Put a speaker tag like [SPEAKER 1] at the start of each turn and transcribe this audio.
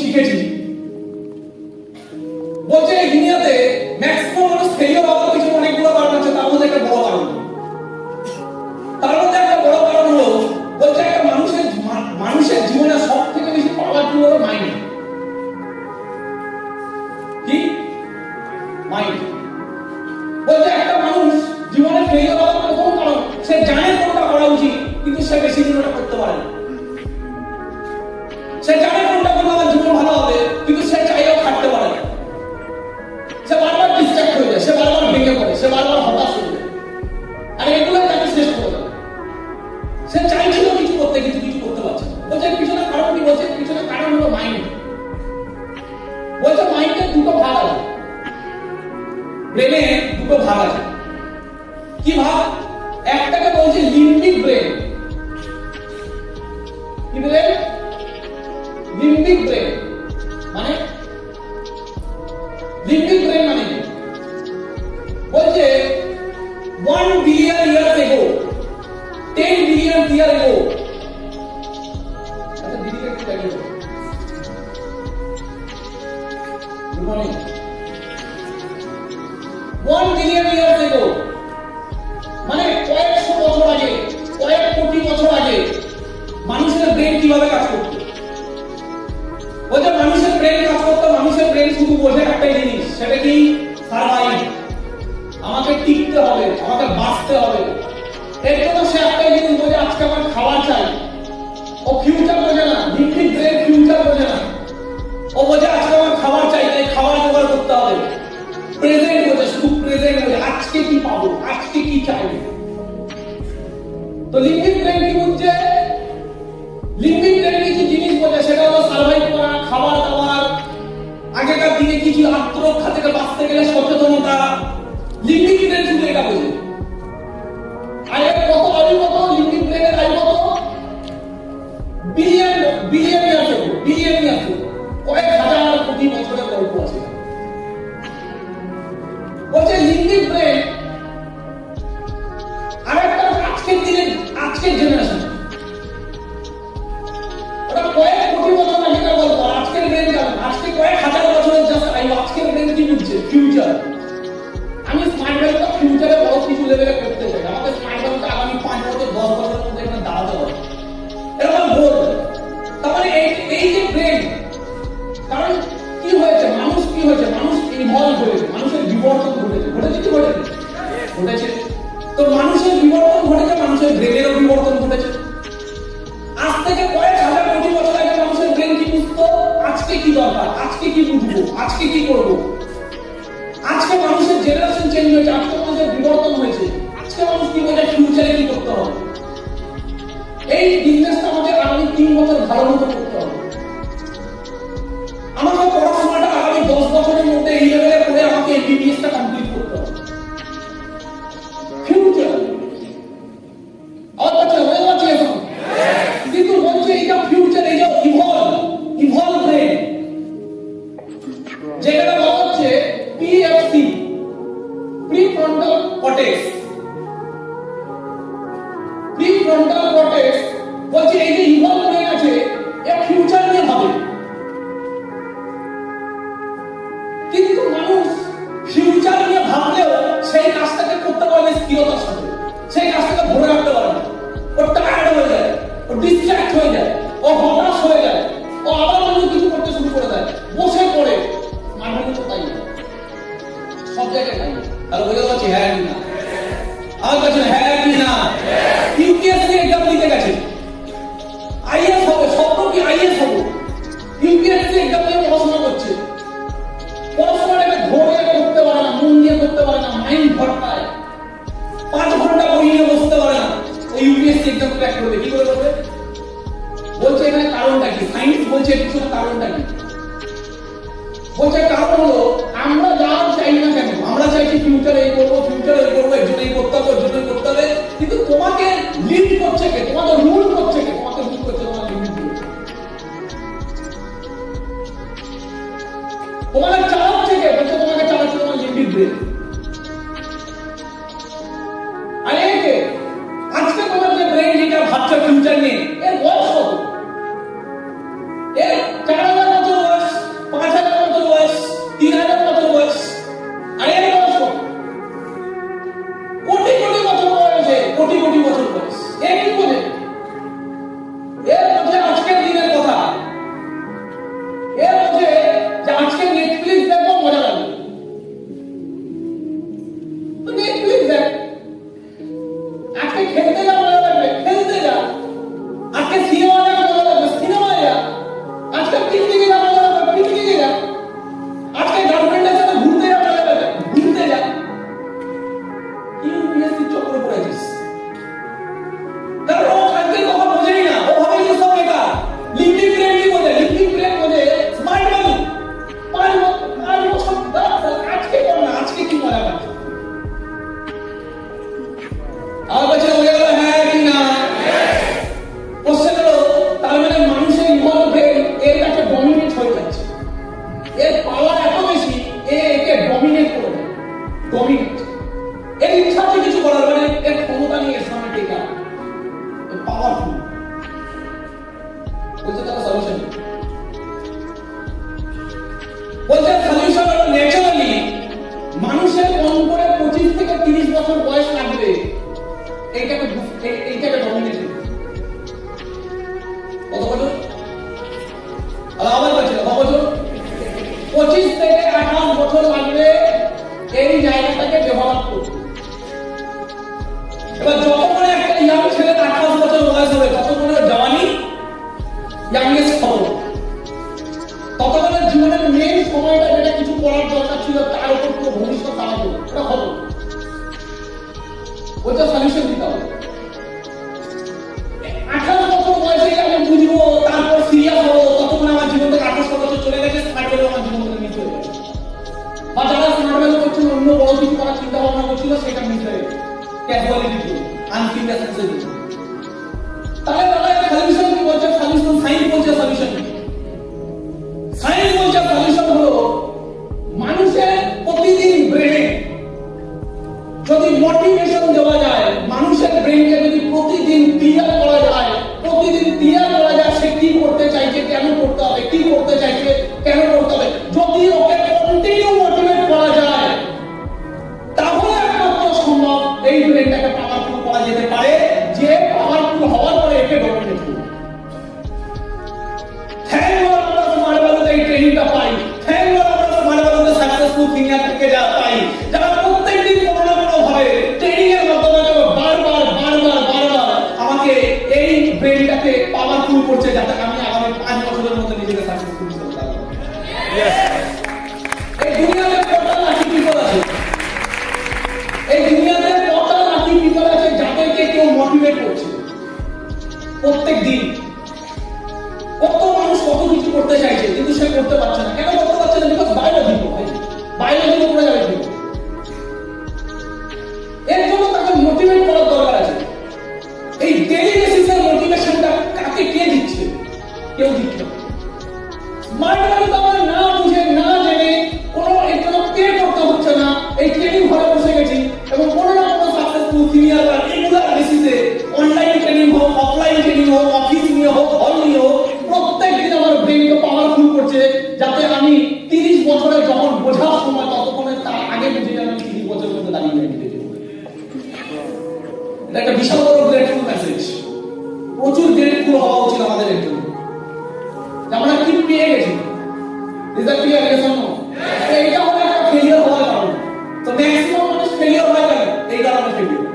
[SPEAKER 1] শিখেছি। বলছে এই দুনিয়াতে ম্যাক্সিমাম মানুষ ফেলিওর হওয়ার পিছনে অনেকগুলো কারণ আছে, তার মধ্যে একটা বড় কারণ, তার মধ্যে একটা বড় কারণ হলো, বলছে একটা মানুষের জীবনে সব থেকে বেশি পাওয়ারফুল হলো মাইন্ড। কি মাইন্ড? বলছে একটা মানুষ জীবনে ফেলিওর হওয়ার প্রথম কারণ, সে জানে কোনটা করা উচিত কিন্তু সে বেশি দিন ওটা করতে পারে না। সে জানে কোনটা করলে আমার জীবন ভালো হবে কিন্তু সে চাইলেও থাকতে পারে না। সে বারবার ডিস্ট্রাক্ট হয়ে যায়, সে বারবার ভেঙে পড়ে, সে বারবার হতাশ হয়ে যায়, আর এগুলো তাকে শেষ করে দেয়। সে চাইছিল কিছু করতে কিন্তু কিছু করতে পারছে না। বলছে পিছনে কারণ কি? বলছে পিছনে কারণ হলো মাইন্ড। বলছে মাইন্ডের দুটো ভাগ আছে, ব্রেনে দুটো ভাগ আছে। কি ভাগ? একটাকে বলছে লিম্বিক ব্রেন। কি ব্রেন? লিম্বিক ব্রেন। মানে লিম্বিক ব্রেন মানে কি? বলছে 1 billion years ago, 10 billion years ago, আচ্ছা দিদিকে একটু দেখো, good morning. 1 billion years ago মানে কয়েকশো বছর আগে, কয়েক কোটি বছর আগে মানুষের ব্রেন কিভাবে কাজ করত? বলছে মানুষের ব্রেন কাজ করতো, মানুষের ব্রেন শুধু বোঝে একটা জিনিস, সেটা কি? সারভাইভ। আমাকে টিকতে হবে, আমাকে বাঁচতে হবে। এর জন্য সে একটা জিনিস বোঝে, আজকে আমার খাবার চাই। ও ফিউচার বোঝে না, লিম্বিক ব্রেন ফিউচার বোঝে না। ও বোঝে আজকে আমার খাবার চাই, তাই খাবার জোগাড় করতে হবে। প্রেজেন্ট বোঝে, শুধু প্রেজেন্ট বোঝে, আজকে কি পাবো, আজকে কি চাই। তো লিম্বিক ব্রেন কি বুঝছে? লিম্বিক ব্রেন কিছু জিনিস বোঝে, সেটা হলো সার্ভাইভ করা, খাবার দাবার, আগেকার দিনে কিছু আত্মরক্ষা থেকে বাঁচতে গেলে সচেতনতা। লিম্বিক ব্রেন শুধু এটা বোঝে। আর এর কত আয়ু, কত লিম্বিক ব্রেনের আয়ু কত? বিলিয়ন বিলিয়ন ইয়ার্স আগে, বিলিয়ন ইয়ার্স আগে, কয়েক হাজার কোটি বছরের গল্প আছে। বলছে লিম্বিক ব্রেন আরেকটা আজকের দিনে, আজকের জেনারেশন, ওটা কয়েক কোটি বছর আগেকার গল্প। আজকের ব্রেন জানো, আজকে কয়েক হাজার বছরের জাস্ট আয়ু। আজকের ব্রেন কি বুঝছে? ফিউচার। আমি স্মার্ট ভ্যালুটা ফিউচারে বড় কিছু লেভেলে করতে চাই। আমাদের স্মার্ট ভ্যালুটা আগামী 5 বছর 10 বছরের মধ্যে এখানে দাঁড়াতে হবে, এরকম গোল। তার মানে এই যে ব্রেন, কারণ কি হয়েছে, মানুষ কি হয়েছে, মানুষ ইনভলভ হয়েছে, মানুষের বিবর্তন ঘটেছে। ঘটেছে কি ঘটেছে? ঘটেছে। তো মানুষের বিবর্তন ঘটেছে, মানুষের ব্রেনেরও বিবর্তন ঘটেছে। আজ থেকে কয়েক হাজার কোটি বছর আগে মানুষের ব্রেন কি বুঝতো? আজকে কি দরকার, আজকে কি বুঝবো, আজকে কি করবো। আজকে মানুষের জেনারেশন চেঞ্জ হয়েছে, আজকে মানুষের বিবর্তন হয়েছে। আজকে মানুষ কি বোঝে? ফিউচারে কি করতে হবে। এই বিজনেসটা আমাদের আগামী 3 বছর ভালো মতো করতে হবে। আমাকে পড়াশোনাটা আগামী 10 বছরের মধ্যে এই লেভেলে করে আমাকে এমবিবিএসটা কমপ্লিট করতে হবে। ফিউচার আচ্ছা হয়ে যাচ্ছে এখন, কিন্তু বলছে এইটা ফিউচার, এইটা ইভলভ ব্রেন, যেটা বলা হচ্ছে PFC, prefrontal cortex. Prefrontal cortex বলছে এই যে ইভলভ ব্রেন আছে, এ ফিউচার নিয়ে ভাবে। কিন্তু মানুষ ফিউচার নিয়ে ভাবলেও সেই কাজটাকে করতে পারবে স্থিরতার সাথে, সেই কাজটাকে ধরে রাখতে পারে না। ও টায়ার্ড হয়ে যায়, ও ডিস্ট্রাক্ট হয়ে যায়, ও হতাশ হয়ে যায়, ও আবার অন্য কিছু করতে শুরু করে দেয়, বসে পড়ে। মানুষ তো তাই না, সব জায়গায় তাই। তাহলে বোঝা যাচ্ছে হ্যাঁ কি না? আমার কাছে হ্যাঁ কি না? ইউপিএসসি এক্সাম দিতে গেছে, আইএস হবে, স্বপ্ন কি আইএস হবে। ইউপিএসসি এক্সাম দিয়ে পড়াশোনা করছে, পড়াশোনাটাকে ধরে করতে পারে না, মন দিয়ে করতে পারে না, মাইন্ড ভটকায়। 5 ঘন্টা বই নিয়ে বসতে পারে না, ওই ইউপিএসসি এক্সাম ক্র্যাক করবে। কি করে করবে? বলছে এখানে কারণটা কি? সায়েন্স বলছে পিছনে কারণটা কি? বলছে কারণ হলো আমরা যা চাই না কেন, আমরা চাইছি ফিউচারে এই করবো, ফিউচারে এই করবো, এর জন্য এই করতে হবে, এর জন্য করতে হবে, কিন্তু তোমাকে লিড করছে কে? তোমাকে রুল করছে কে? তোমাকে রুল করছে তোমার লিমিট দিয়ে। তোমাকে চালাচ্ছে কে? বলছে তোমাকে চালাচ্ছে তোমার লিমিট দিয়ে। আরে কে? আজকে তোমার যে ব্রেন যেটা ভাবছে ফিউচার নিয়ে, এর বয়স কত? এর 4000 বছর বলছে তার সলিউশন বলছে সলিউশন হলো ন্যাচারালি মানুষের কম করে 25 থেকে 30 বছর বয়স লাগবে এইটাকে ডমিনেট কত বছর আবার বলছে কত বছর 25 থেকে 28 বছর লাগবে এই জায়গাটাকে ডেভেলপ করতে। এবার যত করে একটা ইয়াং ছেলে 28 বছর বয়স হবে তত করে জওয়ানি ইয়াংগেস্ট হবে, তত করে জীবনের মেইন সময়টা যেটা কিছু করার দরকার ছিল তার উপর পুরো ভবিষ্যৎ চালাবো এটা হবে, ওইটা সলিউশন দিতে হবে। 28 বছর বয়সে আমি বুঝবো তারপর সিরিয়াস হবো, ততক্ষণ আমার জীবন থেকে 28 বছর চলে গেছে, স্মার্ট হলে আমার জীবন থেকে নিচে হয়ে গেছে। বা যারা স্মার্ট ভ্যালু করছিল অন্য বড় কিছু করার চিন্তা ভাবনা করছিল সেটা মিস হয়ে গেছে ক্যাজুয়ালিটি আনফিটনেস এর জন্য। তাহলে তারা সলিউশন কি বলছে? সলিউশন সায়েন্স বলছে সলিউশন কি? সায়েন্স বলছে সলিউশন হলো মানুষের প্রতিদিন ব্রেনে যদি মোটিভেশন দেওয়া যায়, মানুষের ব্রেনকে যদি প্রতিদিন ক্লিয়ার করা যায়, প্রতিদিন ক্লিয়ার করা যায় সে কি করতে চাইছে, কেন করতে হবে, কি করতে চাইছে, কেন করতে হবে, যদি ওকে কন্টিনিউ মোটিভেট করা যায় তাহলে একমাত্র সম্ভব এই ব্রেনটাকে পাওয়ারফুল করা যেতে পারে, যে পাওয়ারফুল হওয়ার পরে একে ডমিনেট করবে। থ্যাংক গড আমরা স্মার্ট ভ্যালুতে এই ট্রেনিংটা পাই, থ্যাংক গড আমরা স্মার্ট ভ্যালুতে সাকসেসফুল সিনিয়র থেকে যা পাই, যারা প্রত্যেকদিন কোনো না কোনো ভাবে ট্রেনিং এর মাধ্যমে বারবার আমাকে এই ব্রেনটাকে পাওয়ারফুল করছে যাতে আমি আগামী 5 বছরের মধ্যে নিজেকে সাকসেসফুল করতে পারি। এই দুনিয়াতে কত লাখি পিপল আছে, এই দুনিয়াতে কত লাখি পিপল আছে যাদেরকে কেউ মোটিভেট করছে প্রত্যেক দিন। কত মানুষ কত কিছু করতে চাইছে কিন্তু সে করতে পারছে না। কেন করতে পারছে না? বিকজ বায়োলজি উপরে যাবে কেউ। এর জন্য তাকে মোটিভেট করার দরকার আছে। এই ডেইলি বেসিসের মোটিভেশনটা কাকে কে দিচ্ছে? কেউ দিচ্ছে না। স্মার্ট ভ্যালু তো আমরা না বুঝে না জেনে কোনো এর জন্য পে করতে হচ্ছে না, এই ট্রেনিং ঘরে বসে গেছি এবং কোনো না কোনো সাকসেসফুল সিনিয়ররা রেগুলার বেসিসে অনলাইন ট্রেনিং হোক, অফলাইন ট্রেনিং হোক, অফিস নিয়ে হোক, হল নিয়ে হোক, প্রত্যেকদিন আমার ব্রেনকে পাওয়ারফুল করছে যাতে আমি 30 বছরে যখন বোঝার সময় ততক্ষণে তার আগে বুঝে যাবে আমি 30 বছরের মধ্যে দাঁড়িয়ে যাই। এটা একটা বিশাল বড় গ্রেটফুল মেসেজ। প্রচুর গ্রেটফুল হওয়া উচিত আমাদের এর জন্য যে আমরা কি পেয়ে গেছি। রেজাল্ট ক্লিয়ার গেছে না? এইটা হলো একটা ফেলিয়ার হওয়ার কারণ। তো ম্যাক্সিমাম মানুষ ফেলিয়ার হয় কেন? এই কারণে ফেলিয়ার।